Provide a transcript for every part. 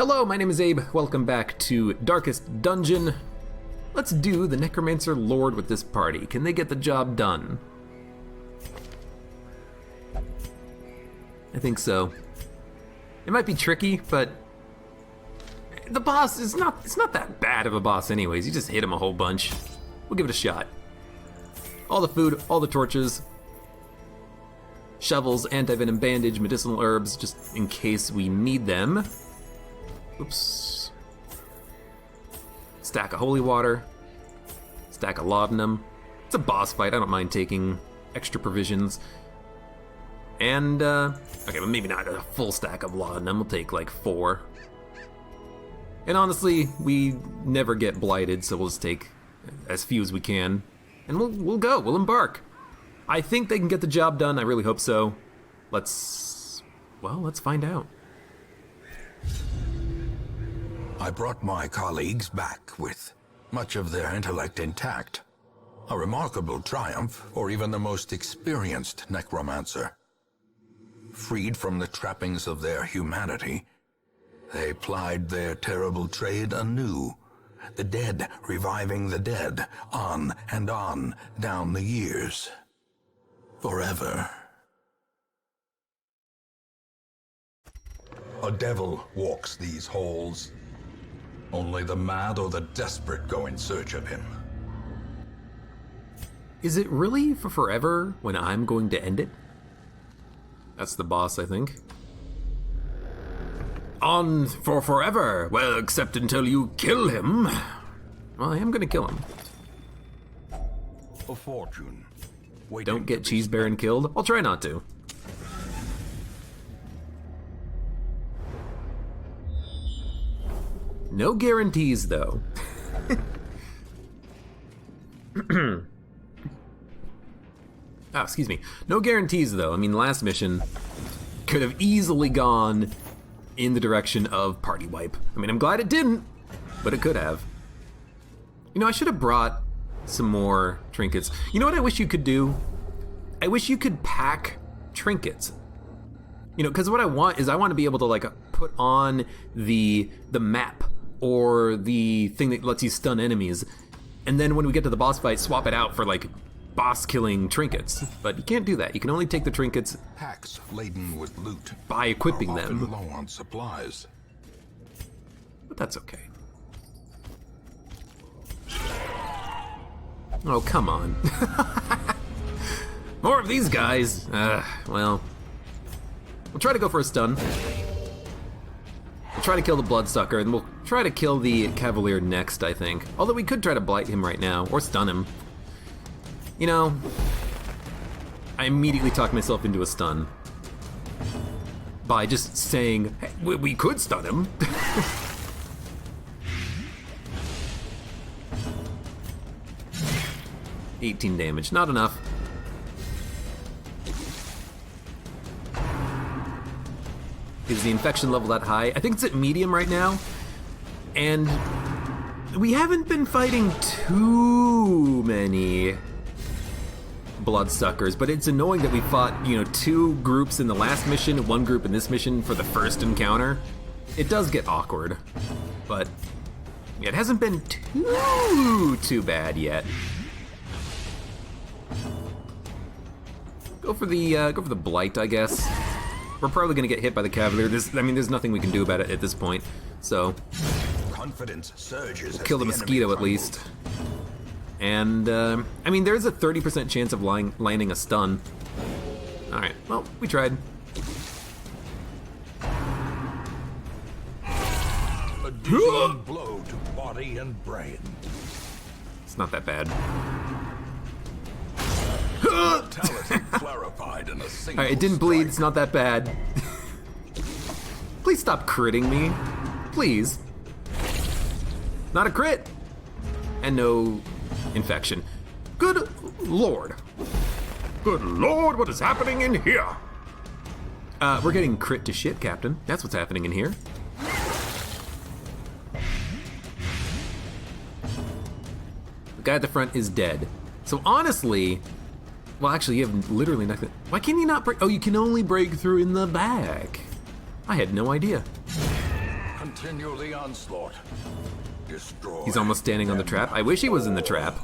Hello, my name is Abe. Welcome back to Darkest Dungeon. Let's do the Necromancer Lord with this party. Can they get the job done? I think so. It might be tricky, but the boss is it's not that bad of a boss anyways. You just hit him a whole bunch. We'll give it a shot. All the food, all the torches, shovels, anti-venom bandage, medicinal herbs, just in case we need them. Oops. Stack of holy water, stack of laudanum. It's a boss fight, I don't mind taking extra provisions. And, okay, but maybe not a full stack of laudanum, we'll take like 4. And honestly, we never get blighted, so we'll just take as few as we can. And we'll embark. I think they can get the job done, I really hope so. Let's find out. I brought my colleagues back with much of their intellect intact. A remarkable triumph for even the most experienced necromancer. Freed from the trappings of their humanity, they plied their terrible trade anew. The dead reviving the dead, on and on down the years. Forever. A devil walks these halls. Only the mad or the desperate go in search of him. Is it really for forever when I'm going to end it? That's the boss, I think. On for forever. Well, except until you kill him. Well, I am gonna kill him. A fortune. Don't get Cheese Baron killed. I'll try not to. No guarantees, though. Oh, excuse me. No guarantees, though. I mean, last mission could have easily gone in the direction of party wipe. I mean, I'm glad it didn't, but it could have. You know, I should have brought some more trinkets. You know what I wish you could do? I wish you could pack trinkets. You know, because what I want is I want to be able to, like, put on the map or the thing that lets you stun enemies, and then when we get to the boss fight, swap it out for, like, boss-killing trinkets. But you can't do that. You can only take the trinkets packs laden with loot by equipping are often them. Low on supplies. But that's okay. Oh, come on. More of these guys. Well, we'll try to go for a stun. We'll try to kill the Bloodsucker, and we'll try to kill the Cavalier next, I think. Although we could try to blight him right now, or stun him. You know, I immediately talked myself into a stun by just saying, hey, we could stun him. 18 damage, not enough. Is the infection level that high? I think it's at medium right now, and we haven't been fighting too many Bloodsuckers, but it's annoying that we fought, you know, 2 groups in the last mission, 1 group in this mission for the first encounter. It does get awkward, but it hasn't been too bad yet. Go for the blight, I guess. We're probably gonna get hit by the Cavalier. There's nothing we can do about it at this point. So, Confidence surges. Kill the mosquito at least. And, I mean, there's a 30% chance of landing a stun. Alright, well, we tried. A deep blow to body and brain. It's not that bad. Mortality clarified in a single Alright, it didn't bleed, it's not that bad. Please stop critting me. Please. Not a crit. And no infection. Good lord. Good lord, what is happening in here? We're getting crit to shit, Captain. That's what's happening in here. The guy at the front is dead. So honestly, well, actually, you have literally nothing. Why can you not break? Oh, you can only break through in the back. I had no idea. Continue the onslaught. Destroy. He's almost standing on the trap. I wish he was in the trap.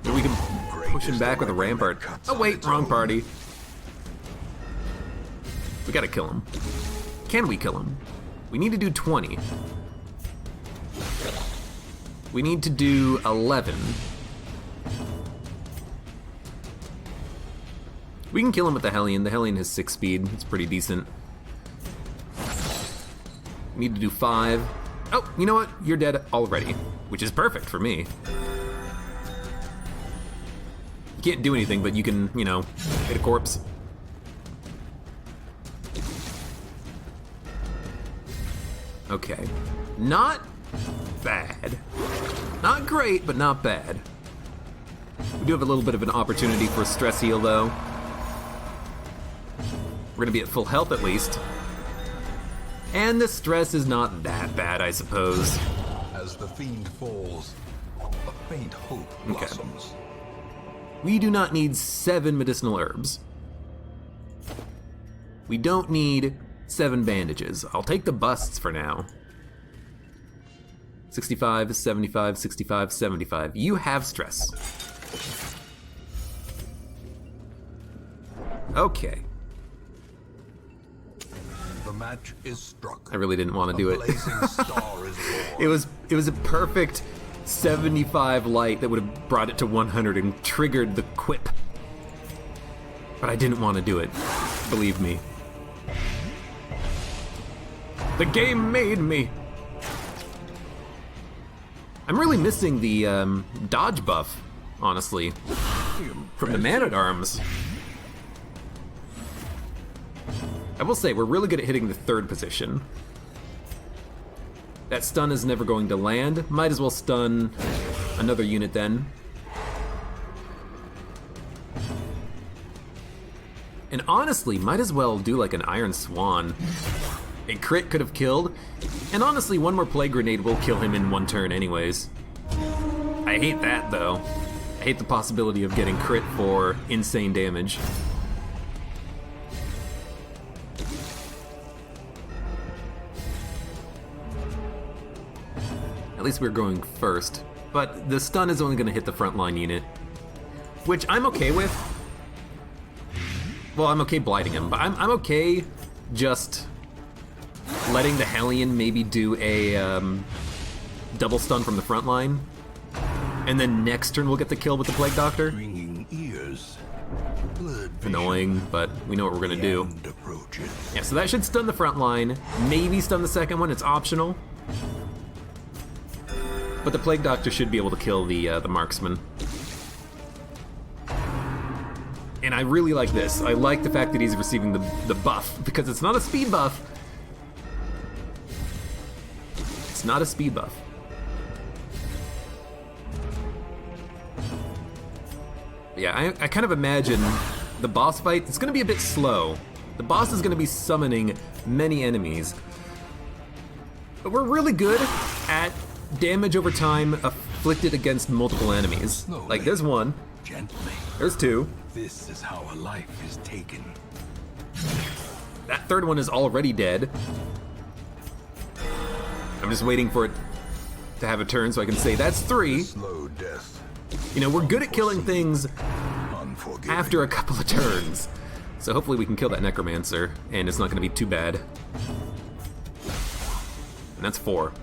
Maybe we can push him back with a rampart. Oh wait, wrong party. We gotta kill him. Can we kill him? We need to do 20. We need to do 11. We can kill him with the Hellion. The Hellion has 6 speed. It's pretty decent. We need to do 5. Oh, you know what? You're dead already, which is perfect for me. You can't do anything, but you can, you know, hit a corpse. Okay. Not bad. Not great, but not bad. We do have a little bit of an opportunity for a stress heal, though. We're gonna be at full health at least. And the stress is not that bad, I suppose. As the fiend falls, a faint hope blossoms. We do not need 7 medicinal herbs. We don't need 7 bandages. I'll take the busts for now. 65, 75, 65, 75. You have stress. Okay. The match is struck. I really didn't want to do A it. blazing star is born. It was a perfect 75 light that would have brought it to 100 and triggered the quip. But I didn't want to do it. Believe me. The game made me. I'm really missing the dodge buff, honestly, from the Man-at-Arms. I will say, we're really good at hitting the 3rd position. That stun is never going to land. Might as well stun another unit then. And honestly, might as well do like an Iron Swan. A crit could have killed, and honestly, one more Plague Grenade will kill him in 1 turn anyways. I hate that, though. I hate the possibility of getting crit for insane damage. At least we're going first, but the stun is only going to hit the frontline unit, which I'm okay with. Well, I'm okay blighting him, but I'm okay just letting the Hellion maybe do a double stun from the front line, and then next turn we'll get the kill with the Plague Doctor. Ringing ears. Annoying, but we know what we're gonna do. Yeah, so that should stun the front line, maybe stun the second one, it's optional. But the Plague Doctor should be able to kill the Marksman. And I really like this. I like the fact that he's receiving the buff, because it's not a speed buff. It's not a speed buff. Yeah, I kind of imagine the boss fight, it's gonna be a bit slow. The boss is gonna be summoning many enemies. But we're really good at damage over time afflicted against multiple enemies. Slowly. Like there's 1, Gently. there's 2. This is how a life is taken. That 3rd one is already dead. I'm just waiting for it to have a turn so I can say that's 3. Slow death. You know, we're good at killing things Unforgiving. after a couple of turns. So hopefully we can kill that Necromancer, and it's not going to be too bad. And that's 4.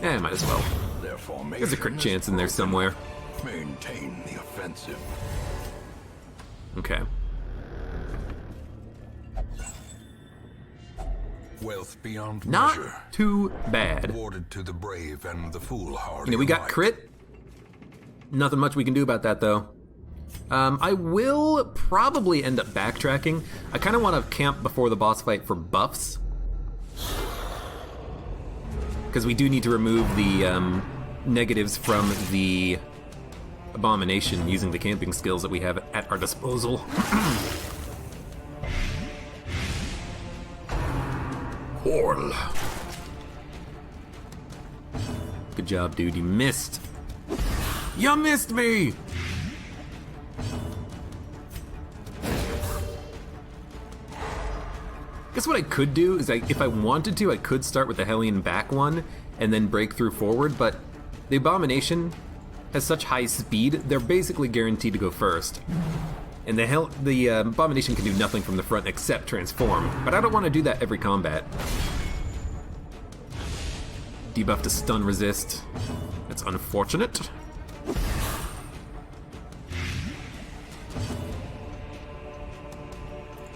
Yeah, might as well. Their formation There's a crit is chance in there broken. somewhere. Maintain the offensive. Okay. Wealth beyond Not measure. too bad. Awarded to the brave and the foolhardy. You know, we got alike. crit. Nothing much we can do about that, though. I will probably end up backtracking. I kind of want to camp before the boss fight for buffs. Because we do need to remove the negatives from the Abomination using the camping skills that we have at our disposal. Quarrel. Good job, dude. You missed. You missed me! Guess what I could do is, if I wanted to, I could start with the Hellion back one and then break through forward, but the Abomination has such high speed, they're basically guaranteed to go first. And the Abomination can do nothing from the front except transform, but I don't want to do that every combat. Debuff to stun resist. That's unfortunate.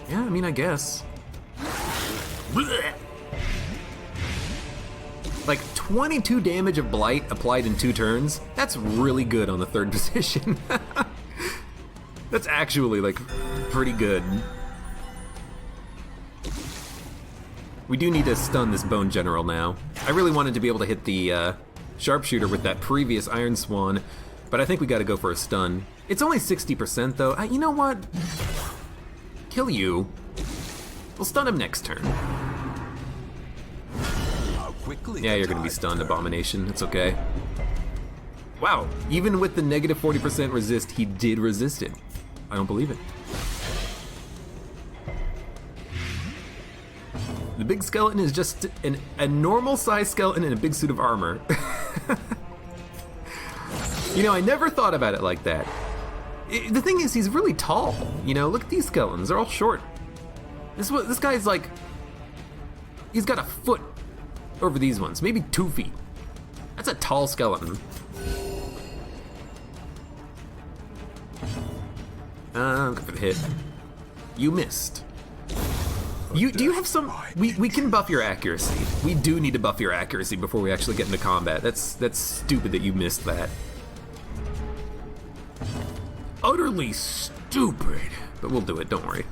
Yeah, I mean, I guess. Like 22 damage of Blight applied in 2 turns. That's really good on the 3rd position. That's actually like pretty good. We do need to stun this Bone General now. I really wanted to be able to hit the Sharpshooter with that previous Iron Swan, but I think we gotta go for a stun. It's only 60% though. You know what? Kill you. We'll stun him next turn. Yeah, you're gonna be stunned, Abomination. It's okay. Wow, even with the negative 40% resist, he did resist it. I don't believe it. The big skeleton is just a normal sized skeleton in a big suit of armor. You know, I never thought about it like that. The thing is, he's really tall. You know, look at these skeletons, they're all short. This guy's like, he's got a foot over these ones, maybe 2 feet. That's a tall skeleton. Go for the hit. You missed. Do you have some? We can buff your accuracy. We do need to buff your accuracy before we actually get into combat. That's stupid that you missed that. Utterly stupid. But we'll do it. Don't worry.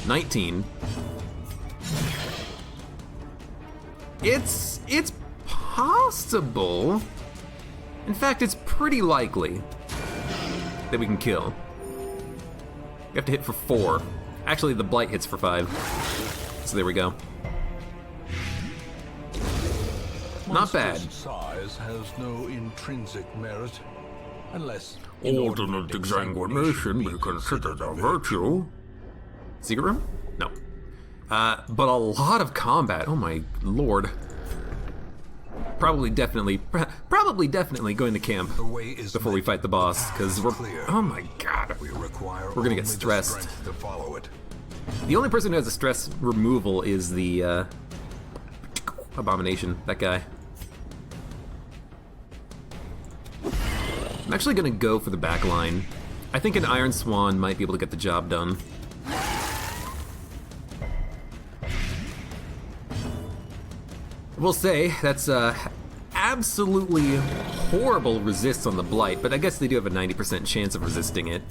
19. It's possible. In fact, it's pretty likely that we can kill. You have to hit for 4. Actually, the Blight hits for 5. So there we go. Not bad. Size has no intrinsic merit, unless Alternate examination be considered a virtue. Secret room? No. But a lot of combat. Oh my lord. Probably definitely going to camp before we fight the boss, because we're, oh my god, we're gonna get stressed. The only person who has a stress removal is the Abomination, that guy. I'm actually gonna go for the back line. I think an Iron Swan might be able to get the job done. We'll say that's absolutely horrible resist on the Blight, but I guess they do have a 90% chance of resisting it.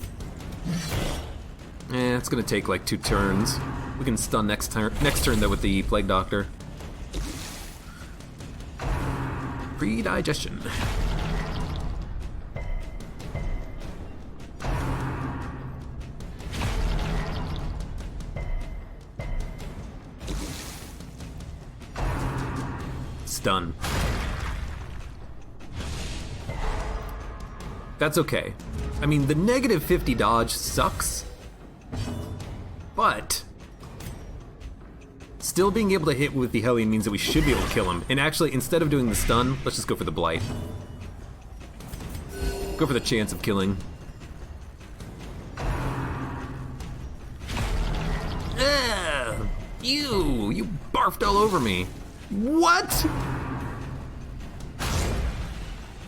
It's gonna take like 2 turns. We can stun next turn though with the Plague Doctor. Pre-digestion. Stun. That's okay. I mean, the negative 50 dodge sucks, but still being able to hit with the Hellion means that we should be able to kill him. And actually, instead of doing the stun, let's just go for the Blight. Go for the chance of killing. Ugh, you barfed all over me. What?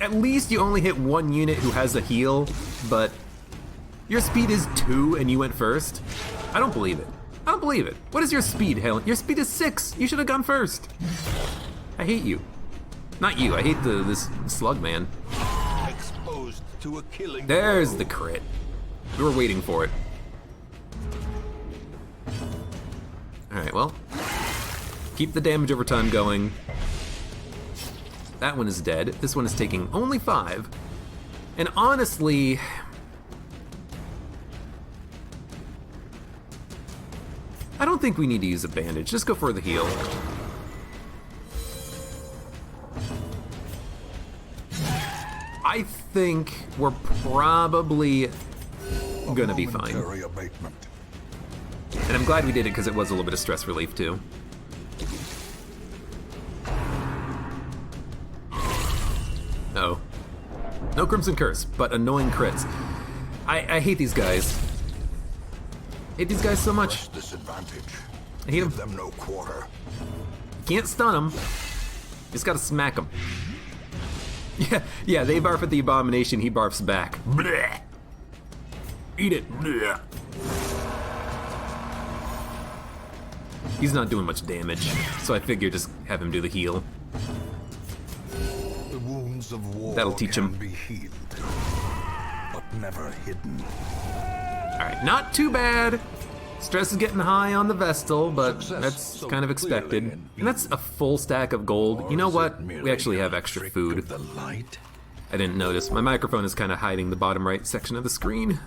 At least you only hit 1 unit who has a heal, but your speed is 2 and you went first? I don't believe it. I don't believe it. What is your speed, Helen? Your speed is 6. You should have gone first. I hate you. Not you. I hate this slug man. exposed to a killing There's blow. the crit. We were waiting for it. Alright, well. Keep the damage over time going. That one is dead. This one is taking only 5. And honestly, I don't think we need to use a bandage. Just go for the heal. I think we're probably gonna be fine. Momentary abatement. And I'm glad we did it because it was a little bit of stress relief too. Oh. No Crimson Curse, but annoying crits. I hate these guys. Hate these guys so much. Press disadvantage. I hate them. Give them no quarter. Can't stun them. Just gotta smack them. Yeah, they barf at the abomination, he barfs back. Blech. Eat it. Blech. He's not doing much damage, so I figure just have him do the heal. The wounds of war That'll teach can him. be healed, but never hidden. Alright, not too bad. Stress is getting high on the Vestal, but Success that's so kind of expected. clearly in And that's a full stack of gold. You know what? We actually have extra food. Of the light. I didn't notice. My microphone is kind of hiding the bottom right section of the screen.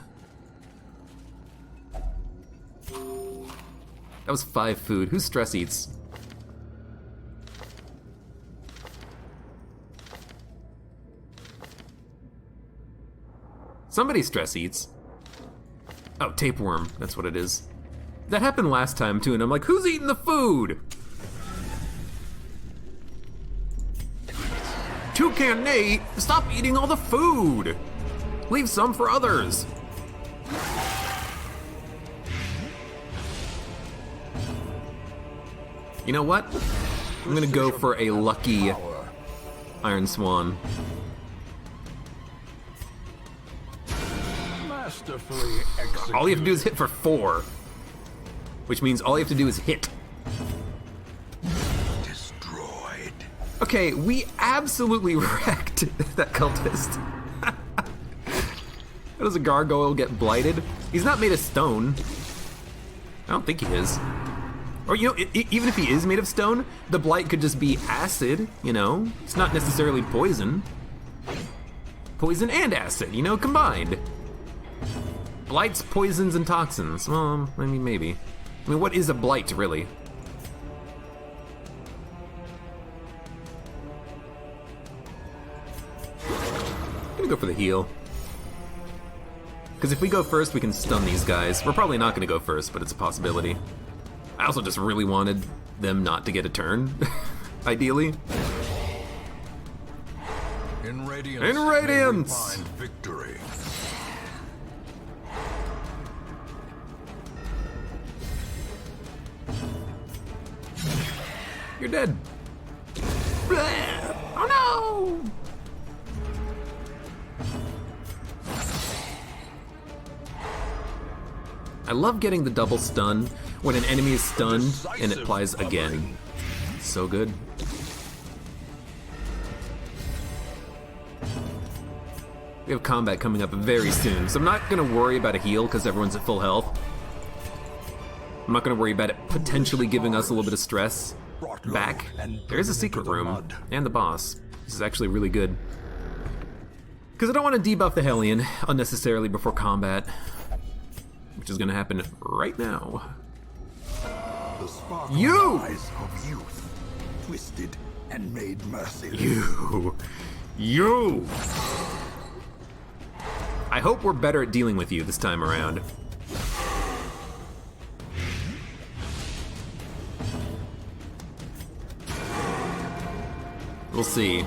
That was 5 food. Who stress eats? Somebody stress eats. Oh, tapeworm. That's what it is. That happened last time too, and I'm like, who's eating the food? Toucan Nate, stop eating all the food. Leave some for others. You know what? I'm gonna go for a lucky Iron Swan. Masterfully executed. All you have to do is hit for 4. Which means all you have to do is hit. Destroyed. Okay, we absolutely wrecked that cultist. How does a gargoyle get blighted? He's not made of stone. I don't think he is. Or, you know, even if he is made of stone, the blight could just be acid, you know? It's not necessarily poison. Poison and acid, you know, combined. Blights, poisons, and toxins. Well, I mean, maybe. I mean, what is a blight, really? I'm gonna go for the heal. Because if we go first, we can stun these guys. We're probably not gonna go first, but it's a possibility. I also just really wanted them not to get a turn, ideally. In Radiance. In Radiance! May we find victory. You're dead. Bleh. Oh no! I love getting the double stun when an enemy is stunned and it applies again. So good. We have combat coming up very soon, so I'm not gonna worry about a heal because everyone's at full health. I'm not gonna worry about it potentially giving us a little bit of stress back. There is a secret room and the boss. This is actually really good. Because I don't want to debuff the Hellion unnecessarily before combat, which is gonna happen right now. The sparkling You! eyes of youth, twisted and made merciless. You! I hope we're better at dealing with you this time around. We'll see.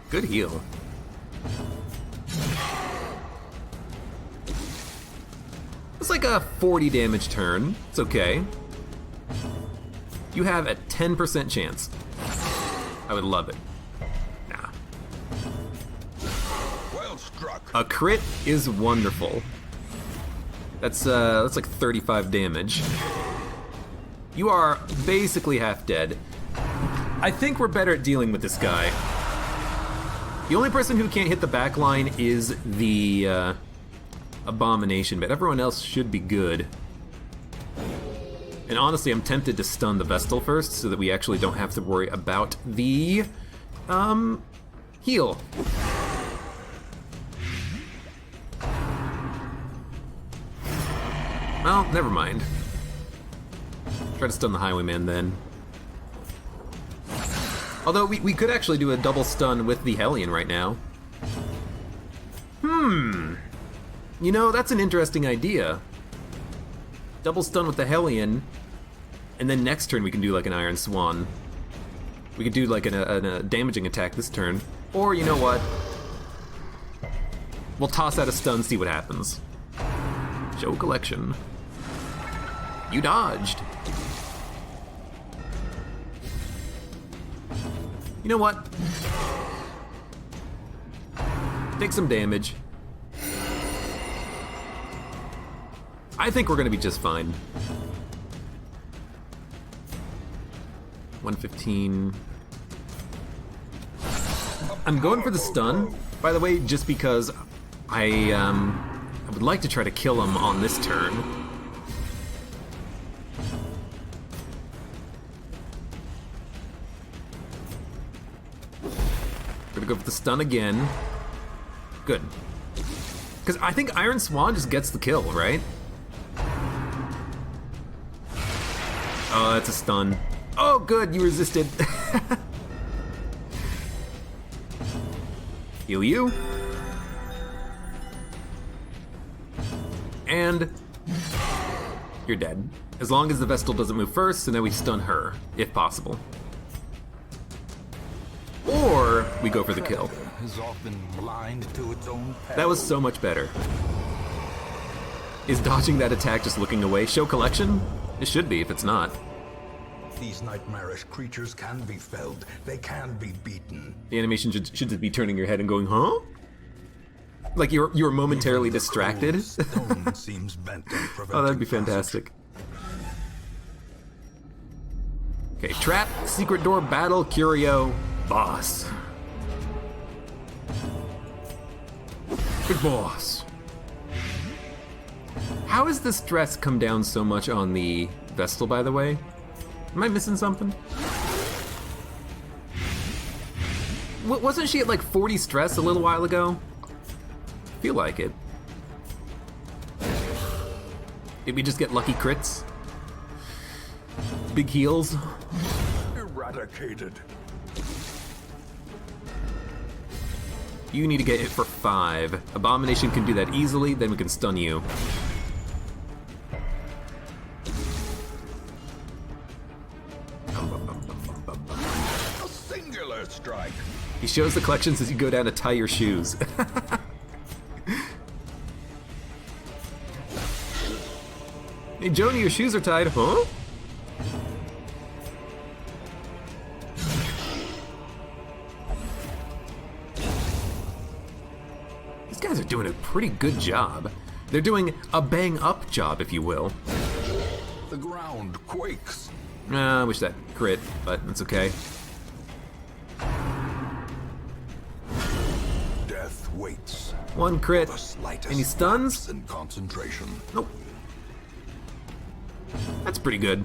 Good heal. It's like a 40 damage turn. It's okay. You have a 10% chance. I would love it. Nah. Well struck. A crit is wonderful. That's like 35 damage. You are basically half dead. I think we're better at dealing with this guy. The only person who can't hit the backline is the abomination, but everyone else should be good. And honestly, I'm tempted to stun the Vestal first so that we actually don't have to worry about the heal. Well, never mind. Try to stun the Highwayman then. Although we could actually do a double stun with the Hellion right now. You know, that's an interesting idea. Double stun with the Hellion, and then next turn we can do like an Iron Swan. We could do like a damaging attack this turn. Or, you know what? We'll toss out a stun, see what happens. Show collection. You dodged. You know what? Take some damage. I think we're gonna be just fine. 115. I'm going for the stun, by the way, just because I would like to try to kill him on this turn. Gonna go for the stun again. Good. Because I think Iron Swan just gets the kill, right? Oh, that's a stun. Oh, good, you resisted. Heal you. And you're dead. As long as the Vestal doesn't move first, so now we stun her, if possible. Or we go for the kill. Is often blind to its own peril. That was so much better. Is dodging that attack just looking away? Show collection? It should be if it's not. These nightmarish creatures can be felled. They can be beaten. The animation should just be turning your head and going, huh? Like you were momentarily distracted. Stone seems bent on preventing Oh, that'd be passage. fantastic. Okay, trap, secret door, battle, curio, boss. Big boss. How has the stress come down so much on the Vestal, by the way? Am I missing something? Wasn't she at like 40 stress a little while ago? I feel like it. Did we just get lucky crits? Big heals? Eradicated. You need to get hit for 5. Abomination can do that easily, then we can stun you. A singular strike. He shows the collections as you go down to tie your shoes. Hey Joni, your shoes are tied, huh? These guys are doing a pretty good job. They're doing a bang-up job, if you will. The ground quakes. I wish that crit, but that's okay. Death waits. One crit. The slightest Any stuns? lapse in concentration. Nope. That's pretty good.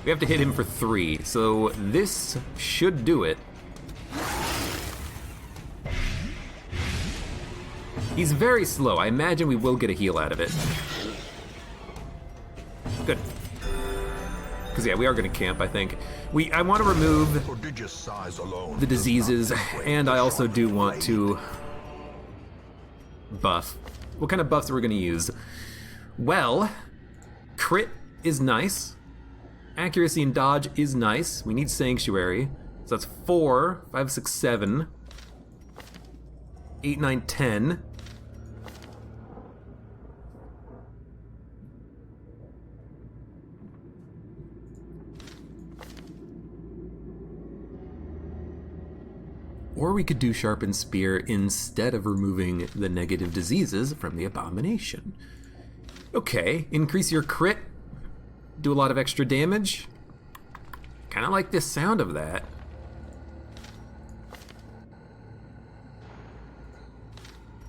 We have to hit him for 3, so this should do it. He's very slow. I imagine we will get a heal out of it. Good. Because yeah, we are going to camp, I think. I want to remove Prodigious size alone the does not diseases, separate and the I also do sharpened want blade. to buff. What kind of buffs are we going to use? Well, crit is nice. Accuracy and dodge is nice. We need Sanctuary. So that's 4, 5, 6, 7, 8, 9, 10. Or we could do Sharpened Spear instead of removing the negative diseases from the Abomination. Okay, increase your crit. Do a lot of extra damage. Kinda like the sound of that.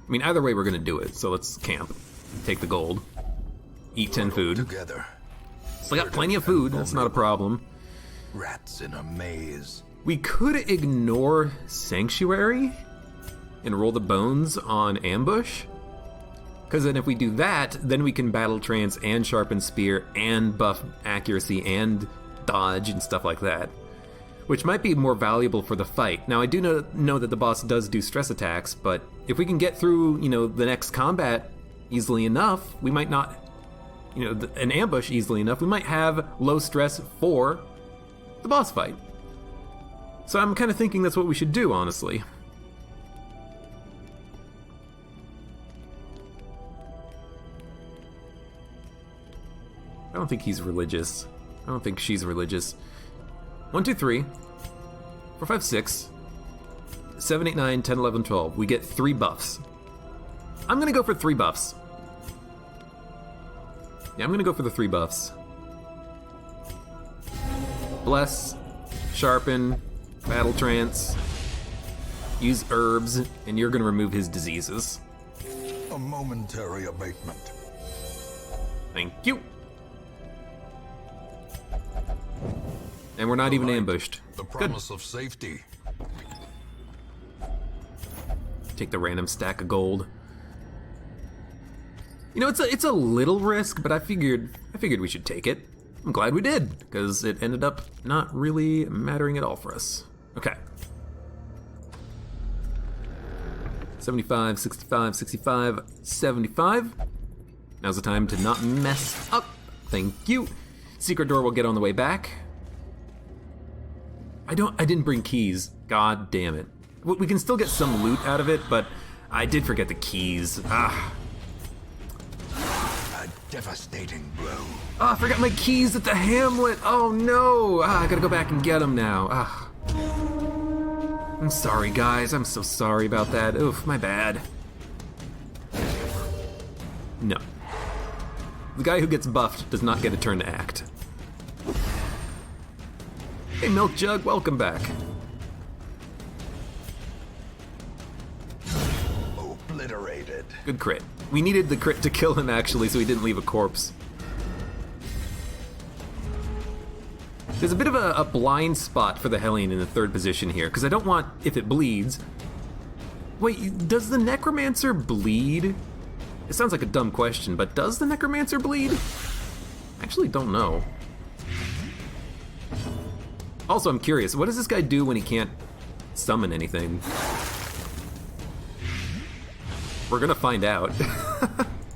I mean, either way we're gonna do it, so let's camp. Take the gold. Eat 10 food. Together. Still got plenty of food, that's not a problem. Rats in a maze. We could ignore Sanctuary and roll the bones on Ambush. Because then if we do that, then we can Battle Trance and Sharpen Spear and buff accuracy and dodge and stuff like that. which might be more valuable for the fight. Now, I do know that the boss does do stress attacks, but if we can get through, the next combat easily enough, we might not, an ambush easily enough, we might have low stress for the boss fight. So I'm kind of thinking that's what we should do, honestly. I don't think he's religious. I don't think she's religious. 1, 2, 3, 4, 5, 6, 7, 8, 9, 10, 11, 12. We get 3 buffs. I'm gonna go for 3 buffs. Yeah, I'm gonna go for the 3 buffs. Bless, Sharpen, Battle Trance, use herbs, and you're gonna remove his diseases. A momentary abatement. Thank you. And we're not even ambushed. The Good. promise of safety. Take the random stack of gold. It's a little risk, but I figured we should take it. I'm glad we did, because it ended up not really mattering at all for us. Okay. 75, 65, 65, 75. Now's the time to not mess up. Thank you. Secret door will get on the way back. I didn't bring keys. God damn it. We can still get some loot out of it, but I did forget the keys. Ah. A devastating blow. Oh, I forgot my keys at the Hamlet. Oh no. I gotta go back and get them now. Ah. I'm sorry, guys. I'm so sorry about that. Oof, my bad. No. The guy who gets buffed does not get a turn to act. Hey, Milk Jug, welcome back. Obliterated. Good crit. We needed the crit to kill him, actually, so he didn't leave a corpse. There's a bit of a blind spot for the Hellion in the 3rd position here, because I don't want, if it bleeds... Wait, does the Necromancer bleed? It sounds like a dumb question, but does the Necromancer bleed? I actually don't know. Also, I'm curious, what does this guy do when he can't summon anything? We're gonna find out,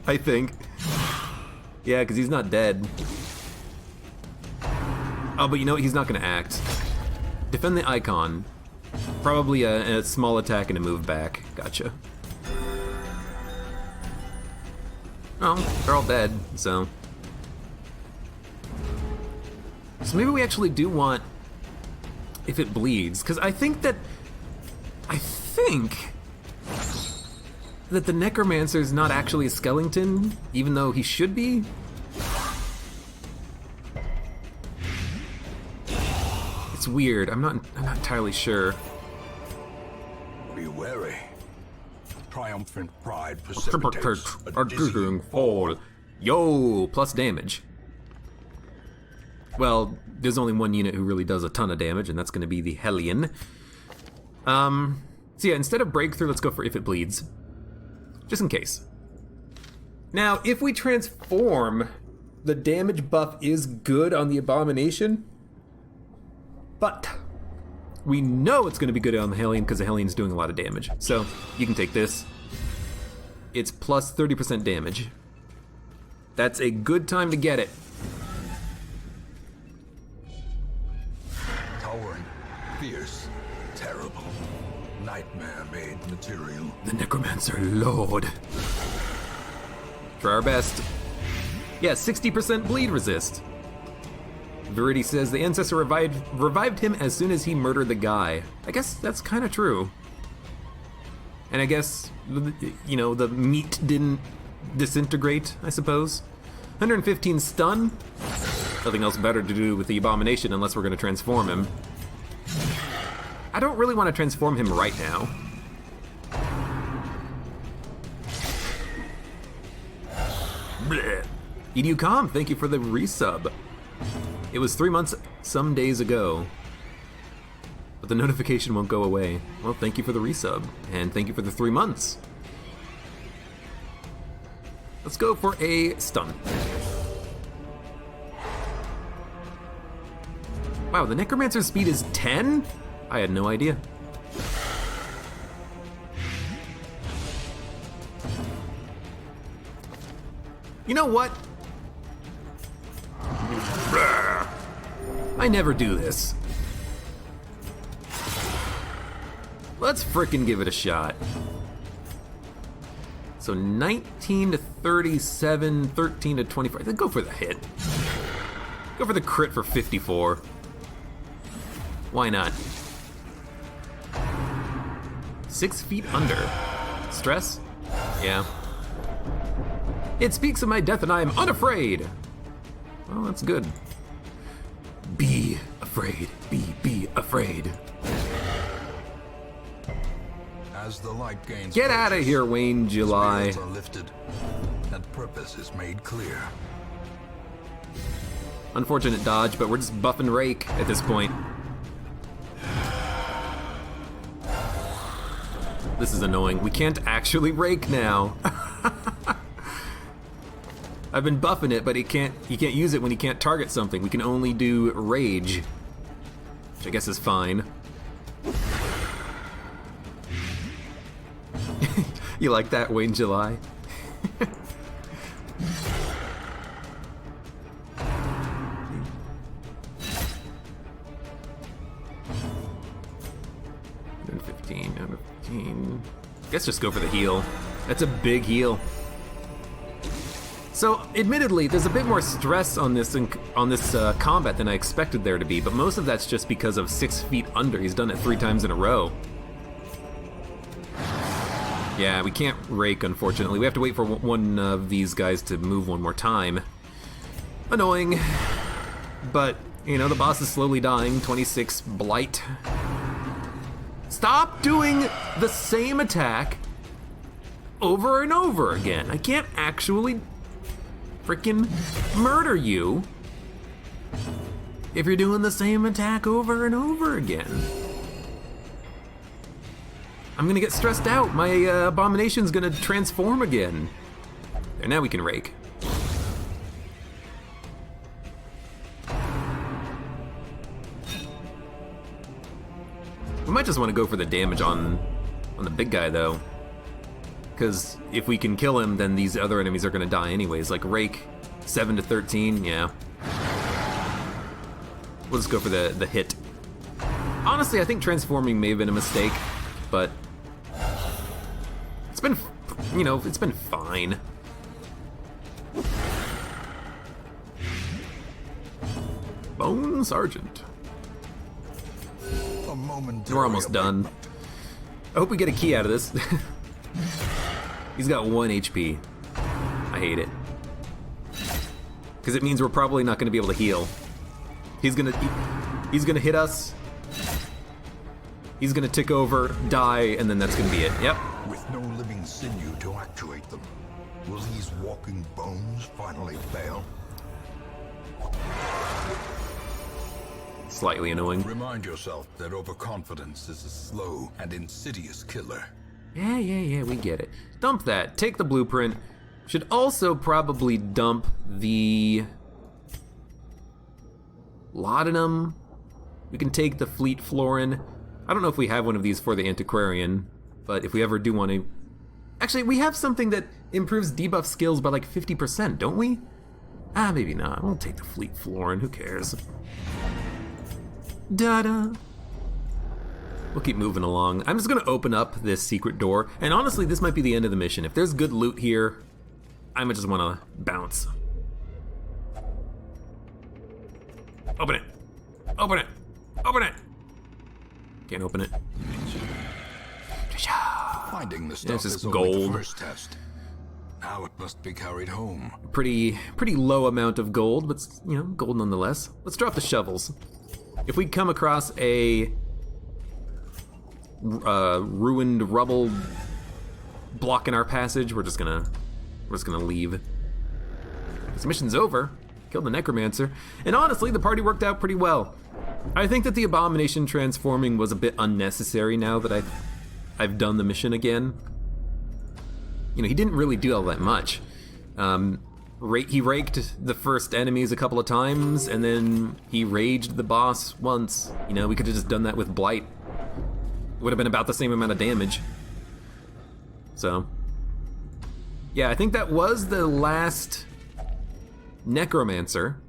I think. Yeah, because he's not dead. Oh, but you know what? He's not gonna act. Defend the icon. Probably a small attack and a move back. Gotcha. Oh, they're all dead, so. So maybe we actually do want, if it bleeds, because I think that the Necromancer is not actually a skeleton, even though he should be. It's weird. I'm not entirely sure. Be wary. Triumphant pride precipitates a dizzying fall. Yo, plus damage. Well, there's only one unit who really does a ton of damage, and that's going to be the Hellion. So yeah, instead of breakthrough, let's go for if it bleeds. Just in case. Now, if we transform, the damage buff is good on the Abomination, but we know it's going to be good on the Hellion because the Hellion's doing a lot of damage. So you can take this. It's plus 30% damage. That's a good time to get it. towering, fierce, terrible, nightmare-made material. The Necromancer Lord. Try our best. Yeah, 60% bleed resist. Viridi says the ancestor revived him as soon as he murdered the guy. I guess that's kind of true. And I guess, you know, the meat didn't disintegrate, I suppose. 115 stun. Nothing else better to do with the Abomination unless we're going to transform him. I don't really want to transform him right now. Blech. Edu Com, thank you for the resub. It was 3 months some days ago, but the notification won't go away. Well, thank you for the resub, and thank you for the 3 months. Let's go for a stun. Wow, the Necromancer's speed is 10? I had no idea. You know what? I never do this. Let's frickin' give it a shot. So 19 to 37, 13 to 24. Then go for the hit. Go for the crit for 54. Why not? 6 feet under. Stress? Yeah. It speaks of my death and I am unafraid. Well, that's good. Be afraid. Be afraid. As the light gains Get out of here, Wayne July. spirits are lifted, and purpose is made clear. Unfortunate dodge, but we're just buffing Rake at this point. This is annoying. We can't actually Rake now. I've been buffing it, but he can't use it when he can't target something. We can only do Rage, which I guess is fine. You like that, Wayne July? And 15 out of 15. Guess just go for the heal. That's a big heal. So, admittedly, there's a bit more stress on this combat than I expected there to be, but most of that's just because of 6 feet under. He's done it 3 times in a row. Yeah, we can't Rake, unfortunately. We have to wait for one of these guys to move one more time. Annoying. But, you know, the boss is slowly dying. 26 Blight. Stop doing the same attack over and over again. I can't actually freaking murder you if you're doing the same attack over and over again. I'm gonna get stressed out. My abomination's gonna transform again. There, now we can Rake. We might just want to go for the damage on the big guy though, because if we can kill him, then these other enemies are gonna die anyways. Like Rake, 7 to 13. Yeah. We'll just go for the hit. Honestly, I think transforming may have been a mistake, but it's been, you know, it's been fine. Bone Sergeant. A momentary We're almost done. I hope we get a key out of this. He's got 1 HP. I hate it. Because it means we're probably not going to be able to heal. He's gonna hit us. He's gonna tick over, die, and then that's gonna be it. Yep. With no living sinew to actuate them, will these walking bones finally fail? Slightly annoying. Remind yourself that overconfidence is a slow and insidious killer. Yeah, we get it. Dump that. Take the blueprint. Should also probably dump the laudanum. We can take the fleet florin. I don't know if we have one of these for the antiquarian, but if we ever do want to... Actually, we have something that improves debuff skills by like 50%, don't we? Ah, maybe not. We'll take the fleet florin. Who cares? Da-da. We'll keep moving along. I'm just gonna open up this secret door, and honestly, this might be the end of the mission. If there's good loot here, I might just wanna bounce. Open it! Open it! Open it! Can't open it. Finding the It's stuff just is only the gold. first test. Now it must be carried home. Pretty low amount of gold, but you know, gold nonetheless. Let's drop the shovels. If we come across a ruined rubble blocking our passage, we're just gonna leave. This mission's over. Killed the Necromancer, and honestly, the party worked out pretty well. I think that the abomination transforming was a bit unnecessary now that I've done the mission again. You know, he didn't really do all that much. he raked the first enemies a couple of times, and then he raged the boss once. You know, we could have just done that with Blight. Would have been about the same amount of damage. So, yeah, I think that was the last Necromancer.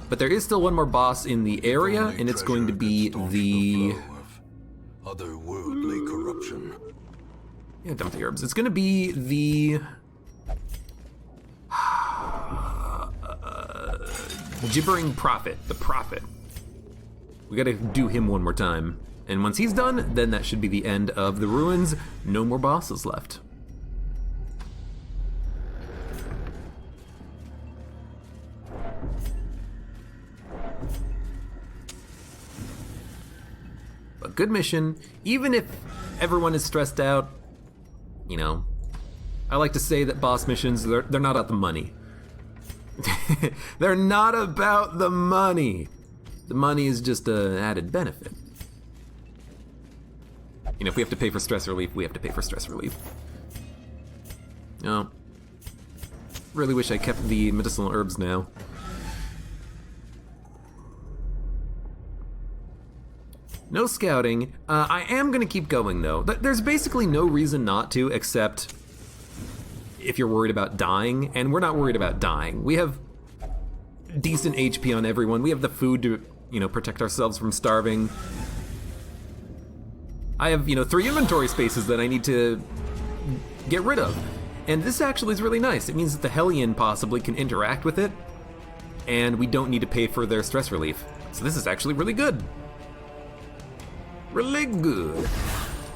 But there is still one more boss in the area, and it's going to be the otherworldly corruption. Yeah, dump the herbs. It's going to be the Gibbering Prophet, the Prophet. We gotta do him one more time. And once he's done, then that should be the end of the ruins. No more bosses left. But good mission, even if everyone is stressed out, you know, I like to say that boss missions, they're not about the money. They're not about the money. The money is just an added benefit. You know, if we have to pay for stress relief, we have to pay for stress relief. Oh. Really wish I kept the medicinal herbs now. No scouting. I am gonna keep going though. There's basically no reason not to, except if you're worried about dying, and we're not worried about dying. We have decent HP on everyone. We have the food to, you know, protect ourselves from starving. I have, you know, 3 inventory spaces that I need to get rid of. And this actually is really nice. It means that the Hellion possibly can interact with it, and we don't need to pay for their stress relief. So this is actually really good. Really good.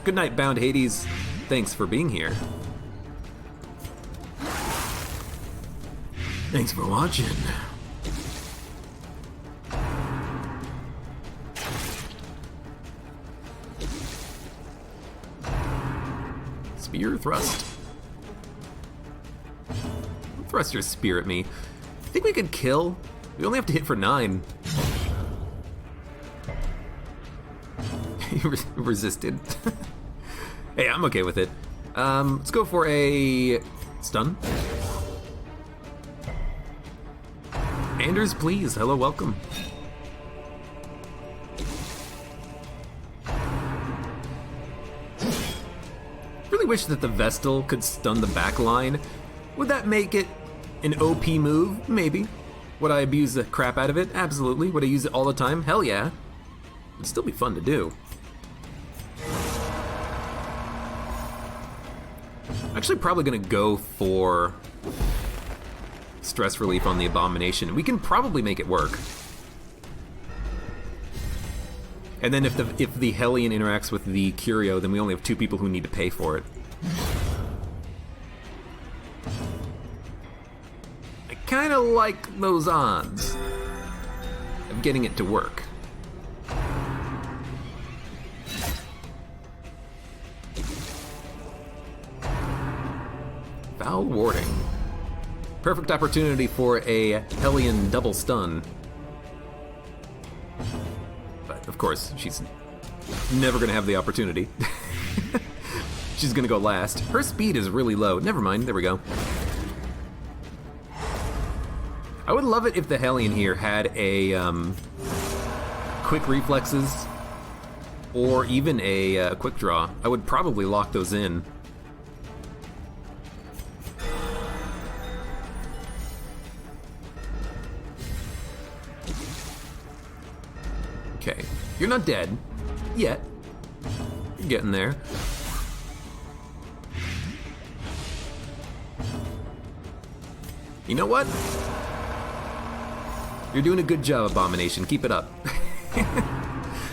Good night, Bound Hades. Thanks for being here. Thanks for watching. Spear thrust. Thrust your spear at me. I think we could kill. We only have to hit for 9. Resisted. Hey, I'm okay with it. Let's go for a stun. Anders, please. Hello, welcome. Really wish that the Vestal could stun the backline. Would that make it an OP move? Maybe. Would I abuse the crap out of it? Absolutely. Would I use it all the time? Hell yeah. It'd still be fun to do. Actually probably gonna go for stress relief on the Abomination. We can probably make it work. And then if the Hellion interacts with the Curio, then we only have 2 people who need to pay for it. I kinda like those odds of getting it to work. Foul warding. Perfect opportunity for a Hellion double stun. But of course, she's never gonna have the opportunity. She's gonna go last. Her speed is really low. Never mind, there we go. I would love it if the Hellion here had a quick reflexes or even a quick draw. I would probably lock those in. Okay, you're not dead yet. You're getting there. You know what? You're doing a good job, Abomination. Keep it up.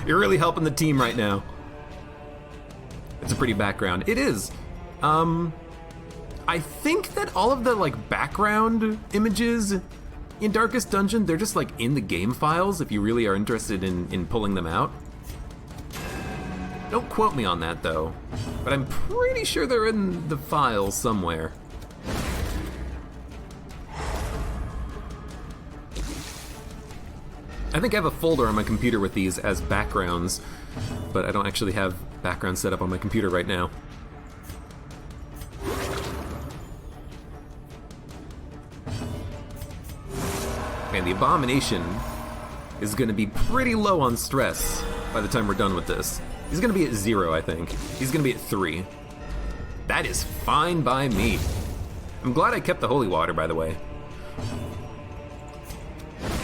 You're really helping the team right now. It's a pretty background. It is. I think that all of the like background images in Darkest Dungeon, they're just like in the game files if you really are interested in pulling them out. Don't quote me on that though, but I'm pretty sure they're in the files somewhere. I think I have a folder on my computer with these as backgrounds, but I don't actually have backgrounds set up on my computer right now. the Abomination is going to be pretty low on stress by the time we're done with this. He's going to be at 0, I think. He's going to be at 3. That is fine by me. I'm glad I kept the holy water, by the way.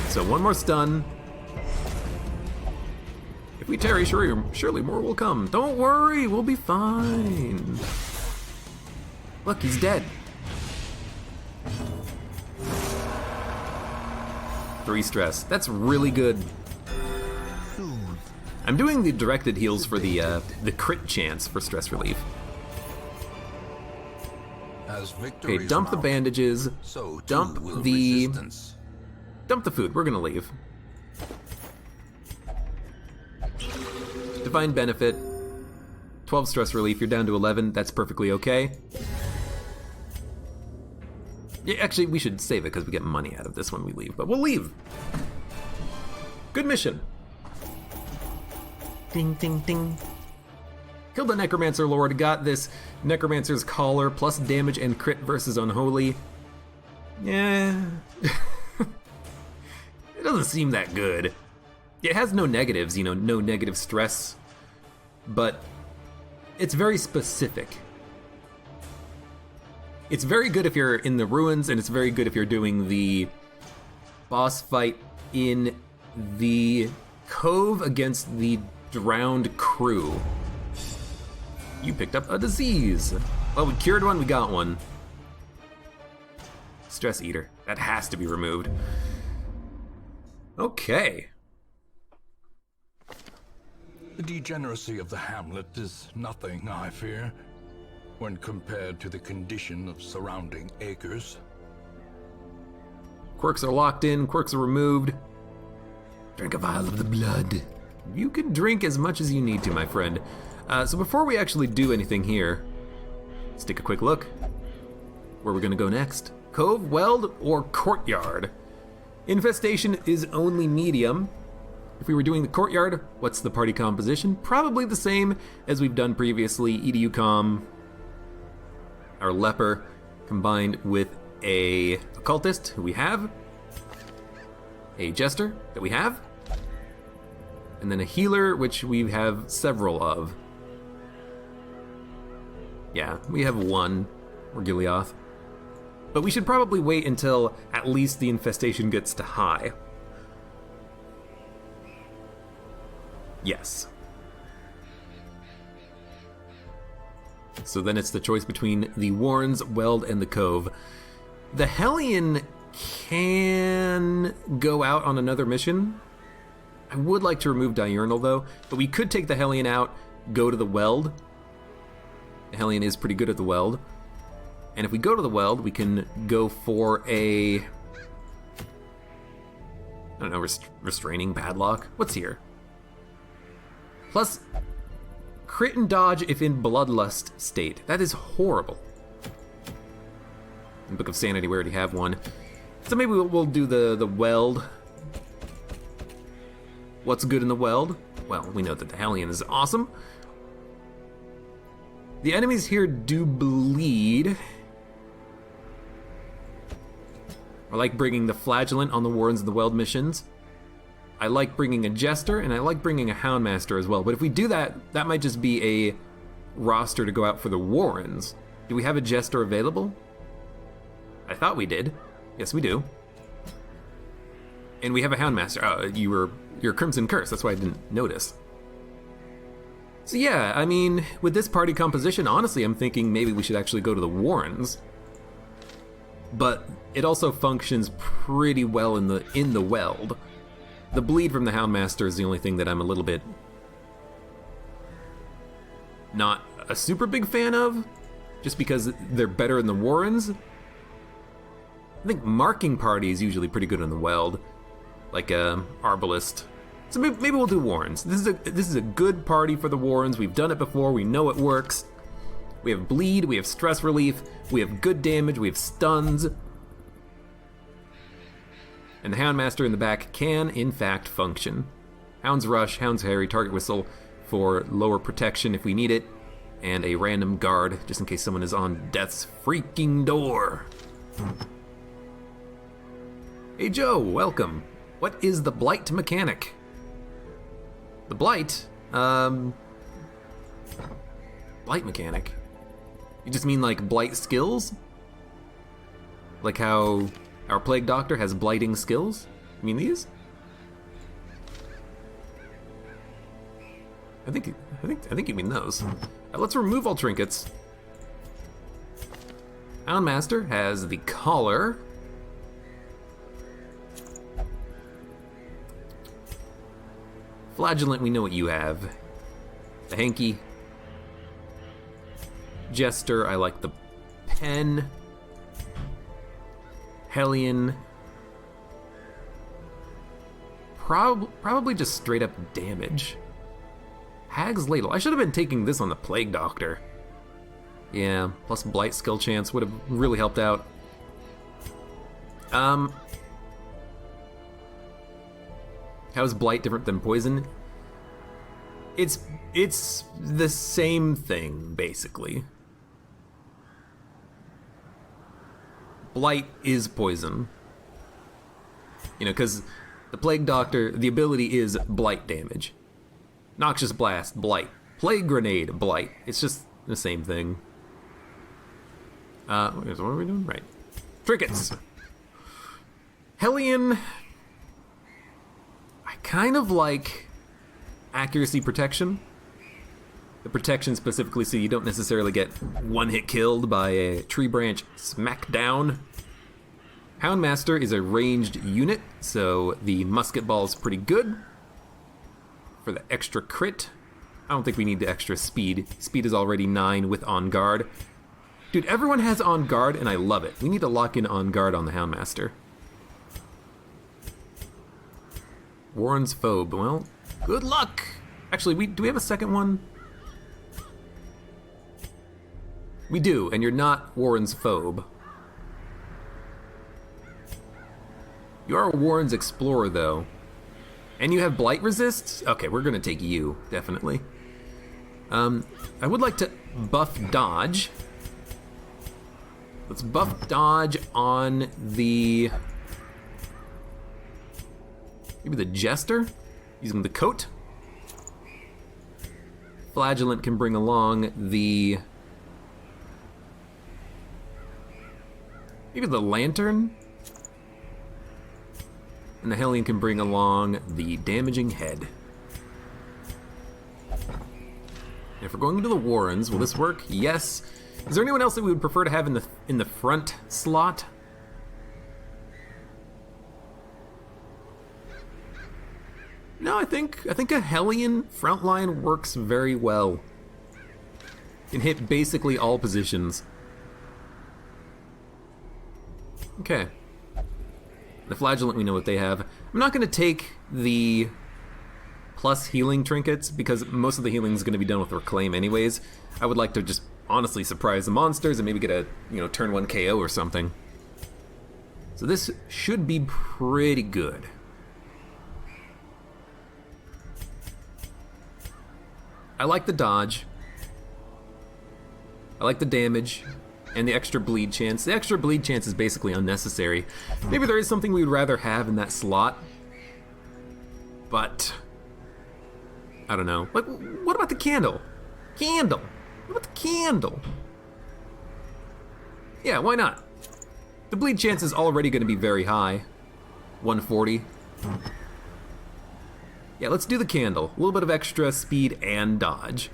So one more stun. If we tarry, surely more will come. Don't worry, we'll be fine. Look, he's dead. 3 stress. That's really good. I'm doing the directed heals for the crit chance for stress relief. Okay, dump the bandages. Dump the food. We're gonna leave. Divine benefit. 12 stress relief. You're down to 11. That's perfectly okay. Yeah, actually, we should save it because we get money out of this when we leave. But we'll leave. Good mission. Ding, ding, ding. Killed the Necromancer Lord. Got this Necromancer's Collar plus damage and crit versus Unholy. Yeah. It doesn't seem that good. It has no negatives, no negative stress. But it's very specific. It's very good if you're in the ruins, and it's very good if you're doing the boss fight in the cove against the drowned crew. You picked up a disease. Well, we cured one, we got one. Stress Eater. That has to be removed. Okay. The degeneracy of the hamlet is nothing, I fear, when compared to the condition of surrounding acres. Quirks are locked in, quirks are removed. Drink a vial of the blood. You can drink as much as you need to, my friend. So before we actually do anything here, let's take a quick look. Where we're gonna go next? Cove, Weld, or Courtyard? Infestation is only medium. If we were doing the Courtyard, what's the party composition? Probably the same as we've done previously. EDU Com, our Leper, combined with a Occultist, who we have, a Jester, that we have, and then a Healer, which we have several of. Yeah, we have one, or Gileoth. But we should probably wait until at least the infestation gets to high. Yes. So then it's the choice between the Warrens, Weld, and the Cove. The Hellion can go out on another mission. I would like to remove Diurnal though, but we could take the Hellion out, go to the Weld. The Hellion is pretty good at the Weld. And if we go to the Weld, we can go for a, I don't know, restraining padlock. What's here? Plus, crit and dodge if in bloodlust state. That is horrible. In Book of Sanity, we already have one. So maybe we'll do the Weld. What's good in the Weld? Well, we know that the Hellion is awesome. The enemies here do bleed. I like bringing the Flagellant on the Warrens and the Weld missions. I like bringing a Jester, and I like bringing a Houndmaster as well. But if we do that, that might just be a roster to go out for the Warrens. Do we have a Jester available? I thought we did. Yes, we do. And we have a Houndmaster. Oh, you're Crimson Curse, that's why I didn't notice. So yeah, I mean, with this party composition, honestly, I'm thinking maybe we should actually go to the Warrens. But it also functions pretty well in the Weld. The bleed from the Houndmaster is the only thing that I'm a little bit not a super big fan of, just because they're better in the Warrens. I think marking party is usually pretty good in the Weld, like Arbalist. So maybe we'll do Warrens. This is a good party for the Warrens. We've done it before. We know it works. We have bleed. We have stress relief. We have good damage. We have stuns. And the Houndmaster in the back can, in fact, function. Hound's Rush, Hound's Harry, Target Whistle for lower protection if we need it, and a random guard just in case someone is on death's freaking door. Hey Joe, welcome. What is the blight mechanic? The blight? Blight mechanic? You just mean like blight skills? Like how our plague doctor has blighting skills? You mean these? I think you mean those. Let's remove all trinkets. Houndmaster has the collar. Flagellant, we know what you have. The hanky. Jester, I like the pen. Hellion. Probably just straight up damage. Hag's Ladle. I should have been taking this on the Plague Doctor. Yeah, plus Blight skill chance would have really helped out. How is Blight different than Poison? It's the same thing, basically. Blight is poison. You know, because the Plague Doctor, the ability is Blight damage. Noxious Blast, Blight. Plague Grenade, Blight. It's just the same thing. What are we doing? Right. Trinkets. Hellion. I kind of like accuracy protection. The protection specifically so you don't necessarily get one hit killed by a tree branch smackdown. Houndmaster is a ranged unit, so the musket ball is pretty good. For the extra crit, I don't think we need the extra speed. Speed is already 9 with On Guard. Dude, everyone has On Guard, and I love it. We need to lock in On Guard on the Houndmaster. Warren's Phobe. Well, good luck! Actually, do we have a second one? We do, and you're not Warren's Phobe. You are Warren's Explorer, though. And you have Blight Resist? Okay, we're gonna take you, definitely. I would like to buff Dodge. Let's buff Dodge on the... maybe the Jester? Using the coat. Flagellant can bring along the... maybe the Lantern? And the Hellion can bring along the Damaging Head. If we're going into the Warrens, will this work? Yes. Is there anyone else that we would prefer to have in the front slot? No, I think a Hellion frontline works very well. Can hit basically all positions. Okay. The Flagellant, we know what they have. I'm not going to take the plus healing trinkets because most of the healing is going to be done with Reclaim anyways. I would like to just honestly surprise the monsters and maybe get a, turn 1 KO or something. So this should be pretty good. I like the dodge. I like the damage. And the extra bleed chance. The extra bleed chance is basically unnecessary. Maybe there is something we would rather have in that slot. But I don't know. Like, what about the candle? Candle! What about the candle? Yeah, why not? The bleed chance is already going to be very high. 140. Yeah, let's do the candle. A little bit of extra speed and dodge.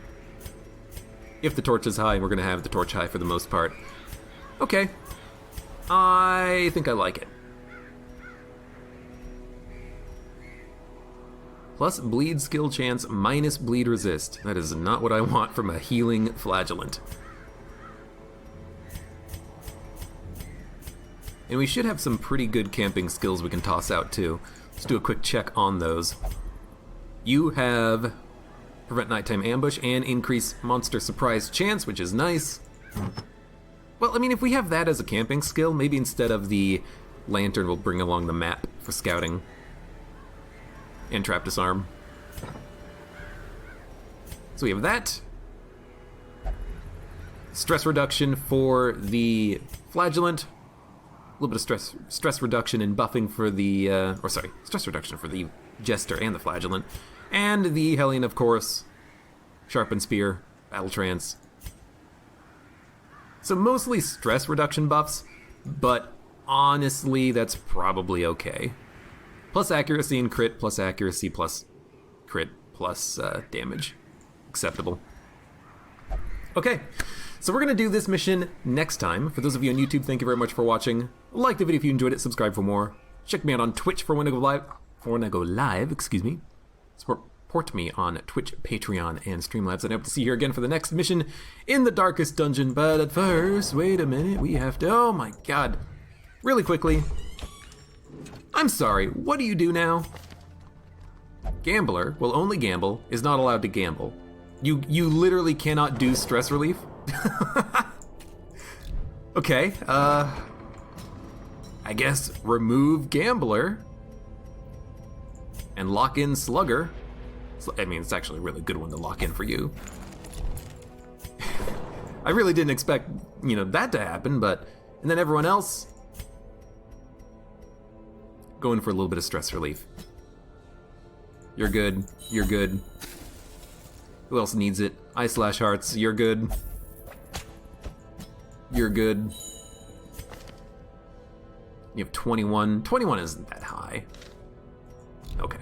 If the torch is high, we're going to have the torch high for the most part. Okay. I think I like it. Plus bleed skill chance minus bleed resist. That is not what I want from a healing Flagellant. And we should have some pretty good camping skills we can toss out too. Let's do a quick check on those. You have prevent nighttime ambush and increase monster surprise chance, which is nice. Well, I mean, if we have that as a camping skill, maybe instead of the lantern, we'll bring along the map for scouting. And trap disarm. So we have that. Stress reduction for the Flagellant. little bit of stress reduction and buffing for the, stress reduction for the Jester and the Flagellant. And the Hellion, of course, Sharpened Spear, Battle Trance. So mostly stress reduction buffs, but honestly, that's probably okay. Plus accuracy and crit, plus accuracy, plus crit, plus damage. Acceptable. Okay, so we're going to do this mission next time. For those of you on YouTube, thank you very much for watching. Like the video if you enjoyed it, subscribe for more. Check me out on Twitch for when I go live, excuse me. Support me on Twitch, Patreon, and Streamlabs. And I hope to see you here again for the next mission in the Darkest Dungeon. But at first, wait a minute, we have to, oh my god. Really quickly, I'm sorry, what do you do now? Gambler will only gamble, is not allowed to gamble. You literally cannot do stress relief? Okay, I guess remove Gambler and lock in Slugger. I mean, it's actually a really good one to lock in for you. I really didn't expect, that to happen, but... And then everyone else... going for a little bit of stress relief. You're good. You're good. Who else needs it? I/Hearts, you're good. You're good. You have 21. 21 isn't that high. Okay.